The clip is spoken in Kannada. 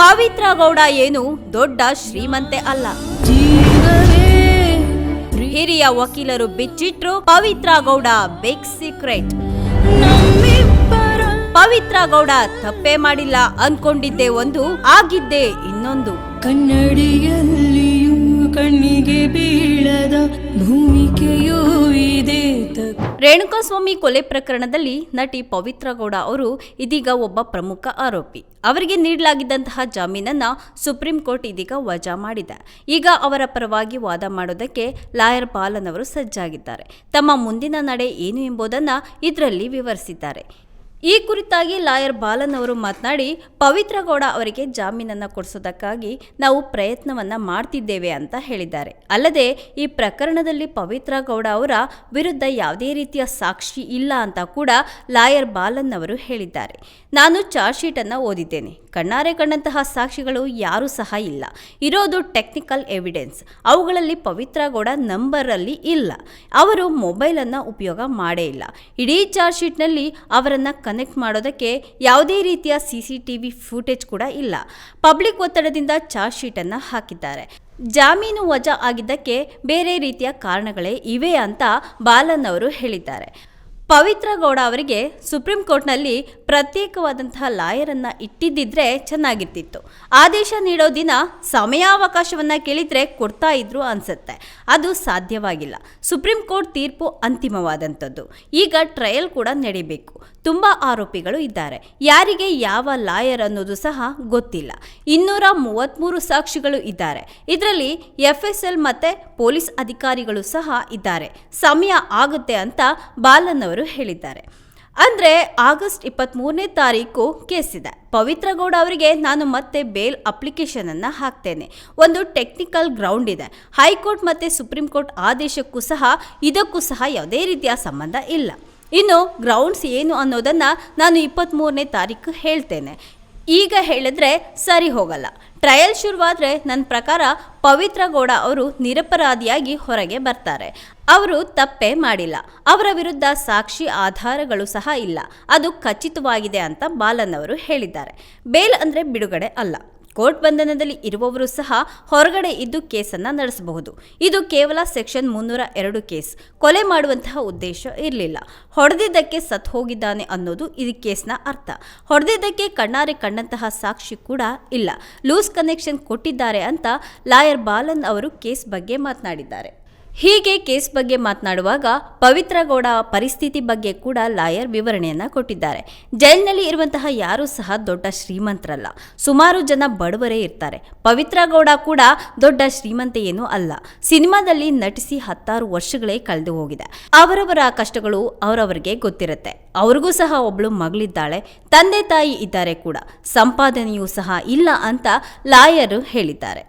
ಪವಿತ್ರ ಗೌಡ ಏನು ದೊಡ್ಡ ಶ್ರೀಮಂತೆ ಅಲ್ಲ. ಹಿರಿಯ ವಕೀಲರು ಬಿಚ್ಚಿಟ್ರು ಪವಿತ್ರ ಗೌಡ ಬಿಗ್ ಸೀಕ್ರೆಟ್. ಪವಿತ್ರ ಗೌಡ ತಪ್ಪೇ ಮಾಡಿಲ್ಲ ಅನ್ಕೊಂಡಿದ್ದೆ ಒಂದು, ಆಗಿದ್ದೆ ಇನ್ನೊಂದು. ಕನ್ನಡಿಯಲ್ಲಿಯೂ ಕಣ್ಣಿಗೆ ಬೀಳದ ಭೂಮಿಕೆಯೂ ಇದೆ. ರೇಣುಕಾಸ್ವಾಮಿ ಕೊಲೆ ಪ್ರಕರಣದಲ್ಲಿ ನಟಿ ಪವಿತ್ರ ಗೌಡ ಅವರು ಇದೀಗ ಒಬ್ಬ ಪ್ರಮುಖ ಆರೋಪಿ. ಅವರಿಗೆ ನೀಡಲಾಗಿದ್ದಂತಹ ಜಾಮೀನನ್ನ ಸುಪ್ರೀಂ ಕೋರ್ಟ್ ಇದೀಗ ವಜಾ ಮಾಡಿದೆ. ಈಗ ಅವರ ಪರವಾಗಿ ವಾದ ಮಾಡೋದಕ್ಕೆ ಲಾಯರ್ ಬಾಲನ್ ಅವರು ಸಜ್ಜಾಗಿದ್ದಾರೆ. ತಮ್ಮ ಮುಂದಿನ ನಡೆ ಏನು ಎಂಬುದನ್ನು ಇದರಲ್ಲಿ ವಿವರಿಸಿದ್ದಾರೆ. ಈ ಕುರಿತಾಗಿ ಲಾಯರ್ ಬಾಲನ್ ಅವರು ಮಾತನಾಡಿ, ಪವಿತ್ರ ಗೌಡ ಅವರಿಗೆ ಜಾಮೀನನ್ನು ಕೊಡಿಸೋದಕ್ಕಾಗಿ ನಾವು ಪ್ರಯತ್ನವನ್ನ ಮಾಡ್ತಿದ್ದೇವೆ ಅಂತ ಹೇಳಿದ್ದಾರೆ. ಅಲ್ಲದೆ ಈ ಪ್ರಕರಣದಲ್ಲಿ ಪವಿತ್ರ ಗೌಡ ಅವರ ವಿರುದ್ಧ ಯಾವುದೇ ರೀತಿಯ ಸಾಕ್ಷಿ ಇಲ್ಲ ಅಂತ ಕೂಡ ಲಾಯರ್ ಬಾಲನ್ ಅವರು ಹೇಳಿದ್ದಾರೆ. ನಾನು ಚಾರ್ಜ್ ಶೀಟ್ ಅನ್ನು ಓದಿದ್ದೇನೆ. ಕಣ್ಣಾರೆ ಕಂಡಂತಹ ಸಾಕ್ಷಿಗಳು ಯಾರೂ ಸಹ ಇಲ್ಲ. ಇರೋದು ಟೆಕ್ನಿಕಲ್ ಎವಿಡೆನ್ಸ್. ಅವುಗಳಲ್ಲಿ ಪವಿತ್ರ ಗೌಡ ನಂಬರಲ್ಲಿ ಇಲ್ಲ. ಅವರು ಮೊಬೈಲನ್ನು ಉಪಯೋಗ ಮಾಡೇ ಇಲ್ಲ. ಇಡೀ ಚಾರ್ಜ್ ಶೀಟ್ನಲ್ಲಿ ಅವರನ್ನು ಕನೆಕ್ಟ್ ಮಾಡೋದಕ್ಕೆ ಯಾವುದೇ ರೀತಿಯ CCTV ಫುಟೇಜ್ ಕೂಡ ಇಲ್ಲ. ಪಬ್ಲಿಕ್ ಒತ್ತಡದಿಂದ ಚಾರ್ಜ್ ಶೀಟನ್ನು ಹಾಕಿದ್ದಾರೆ. ಜಾಮೀನು ವಜಾ ಆಗಿದ್ದಕ್ಕೆ ಬೇರೆ ರೀತಿಯ ಕಾರಣಗಳೇ ಇವೆ ಅಂತ ಬಾಲನ್ ಅವರು ಹೇಳಿದ್ದಾರೆ. ಪವಿತ್ರ ಗೌಡ ಅವರಿಗೆ ಸುಪ್ರೀಂ ಕೋರ್ಟ್ನಲ್ಲಿ ಪ್ರತ್ಯೇಕವಾದಂತಹ ಲಾಯರನ್ನು ಇಟ್ಟಿದ್ದಿದ್ರೆ ಚೆನ್ನಾಗಿರ್ತಿತ್ತು. ಆದೇಶ ನೀಡೋ ದಿನ ಸಮಯಾವಕಾಶವನ್ನು ಕೇಳಿದರೆ ಕೊಡ್ತಾ ಇದ್ರು ಅನ್ಸುತ್ತೆ. ಅದು ಸಾಧ್ಯವಾಗಿಲ್ಲ. ಸುಪ್ರೀಂ ಕೋರ್ಟ್ ತೀರ್ಪು ಅಂತಿಮವಾದಂಥದ್ದು. ಈಗ ಟ್ರಯಲ್ ಕೂಡ ನಡೀಬೇಕು. ತುಂಬ ಆರೋಪಿಗಳು ಇದ್ದಾರೆ. ಯಾರಿಗೆ ಯಾವ ಲಾಯರ್ ಅನ್ನೋದು ಸಹ ಗೊತ್ತಿಲ್ಲ. 233 ಸಾಕ್ಷಿಗಳು ಇದ್ದಾರೆ. ಇದರಲ್ಲಿ FSL ಮತ್ತೆ ಪೊಲೀಸ್ ಅಧಿಕಾರಿಗಳು ಸಹ ಇದ್ದಾರೆ. ಸಮಯ ಆಗುತ್ತೆ ಅಂತ ಬಾಲನ್ ಅವರು ಹೇಳಿದ್ದಾರೆ. ಅಂದರೆ ಆಗಸ್ಟ್ 23ನೇ ತಾರೀಕು ಕೇಸ್ ಇದೆ. ಪವಿತ್ರ ಗೌಡ ಅವರಿಗೆ ನಾನು ಮತ್ತೆ ಬೇಲ್ ಅಪ್ಲಿಕೇಶನ್ ಅನ್ನು ಹಾಕ್ತೇನೆ. ಒಂದು ಟೆಕ್ನಿಕಲ್ ಗ್ರೌಂಡ್ ಇದೆ. ಹೈಕೋರ್ಟ್ ಮತ್ತು ಸುಪ್ರೀಂ ಕೋರ್ಟ್ ಆದೇಶಕ್ಕೂ ಸಹ ಇದಕ್ಕೂ ಸಹ ಯಾವುದೇ ರೀತಿಯ ಸಂಬಂಧ ಇಲ್ಲ. ಇನ್ನು ಗ್ರೌಂಡ್ಸ್ ಏನು ಅನ್ನೋದನ್ನು ನಾನು 23ನೇ ತಾರೀಕು ಹೇಳ್ತೇನೆ. ಈಗ ಹೇಳಿದ್ರೆ ಸರಿ ಹೋಗಲ್ಲ. ಟ್ರಯಲ್ ಶುರುವಾದರೆ ನನ್ನ ಪ್ರಕಾರ ಪವಿತ್ರ ಗೌಡ ಅವರು ನಿರಪರಾಧಿಯಾಗಿ ಹೊರಗೆ ಬರ್ತಾರೆ. ಅವರು ತಪ್ಪೇ ಮಾಡಿಲ್ಲ. ಅವರ ವಿರುದ್ಧ ಸಾಕ್ಷಿ ಆಧಾರಗಳು ಸಹ ಇಲ್ಲ. ಅದು ಖಚಿತವಾಗಿದೆ ಅಂತ ಬಾಲನ್ ಅವರು ಹೇಳಿದ್ದಾರೆ. ಬೇಲ್ ಅಂದರೆ ಬಿಡುಗಡೆ ಅಲ್ಲ. ಕೋರ್ಟ್ ಬಂಧನದಲ್ಲಿ ಇರುವವರು ಸಹ ಹೊರಗಡೆ ಇದ್ದು ಕೇಸನ್ನು ನಡೆಸಬಹುದು. ಇದು ಕೇವಲ ಸೆಕ್ಷನ್ 302 ಕೇಸ್. ಕೊಲೆ ಮಾಡುವಂತಹ ಉದ್ದೇಶ ಇರಲಿಲ್ಲ. ಹೊಡೆದಿದ್ದಕ್ಕೆ ಸತ್ತು ಹೋಗಿದ್ದಾನೆ ಅನ್ನೋದು ಈ ಕೇಸ್ನ ಅರ್ಥ. ಹೊಡೆದಿದ್ದಕ್ಕೆ ಕಣ್ಣಾರೆ ಕಂಡಂತಹ ಸಾಕ್ಷಿ ಕೂಡ ಇಲ್ಲ. ಲೂಸ್ ಕನೆಕ್ಷನ್ ಕೊಟ್ಟಿದ್ದಾರೆ ಅಂತ ಲಾಯರ್ ಬಾಲನ್ ಅವರು ಕೇಸ್ ಬಗ್ಗೆ ಮಾತನಾಡಿದ್ದಾರೆ. ಹೀಗೆ ಕೇಸ್ ಬಗ್ಗೆ ಮಾತನಾಡುವಾಗ ಪವಿತ್ರ ಗೌಡ ಪರಿಸ್ಥಿತಿ ಬಗ್ಗೆ ಕೂಡ ಲಾಯರ್ ವಿವರಣೆಯನ್ನು ಕೊಟ್ಟಿದ್ದಾರೆ. ಜೈಲಿನಲ್ಲಿ ಇರುವಂತಹ ಯಾರೂ ಸಹ ದೊಡ್ಡ ಶ್ರೀಮಂತರಲ್ಲ. ಸುಮಾರು ಜನ ಬಡವರೇ ಇರ್ತಾರೆ. ಪವಿತ್ರ ಗೌಡ ಕೂಡ ದೊಡ್ಡ ಶ್ರೀಮಂತೆಯೇನೂ ಅಲ್ಲ. ಸಿನಿಮಾದಲ್ಲಿ ನಟಿಸಿ 10 ವರ್ಷಗಳೇ ಕಳೆದು ಹೋಗಿದೆ. ಅವರವರ ಕಷ್ಟಗಳು ಅವರವರಿಗೆ ಗೊತ್ತಿರುತ್ತೆ. ಅವ್ರಿಗೂ ಸಹ ಒಬ್ಳು ಮಗಳಿದ್ದಾಳೆ, ತಂದೆ ತಾಯಿ ಇದ್ದಾರೆ ಕೂಡ. ಸಂಪಾದನೆಯೂ ಸಹ ಇಲ್ಲ ಅಂತ ಲಾಯರ್ ಹೇಳಿದ್ದಾರೆ.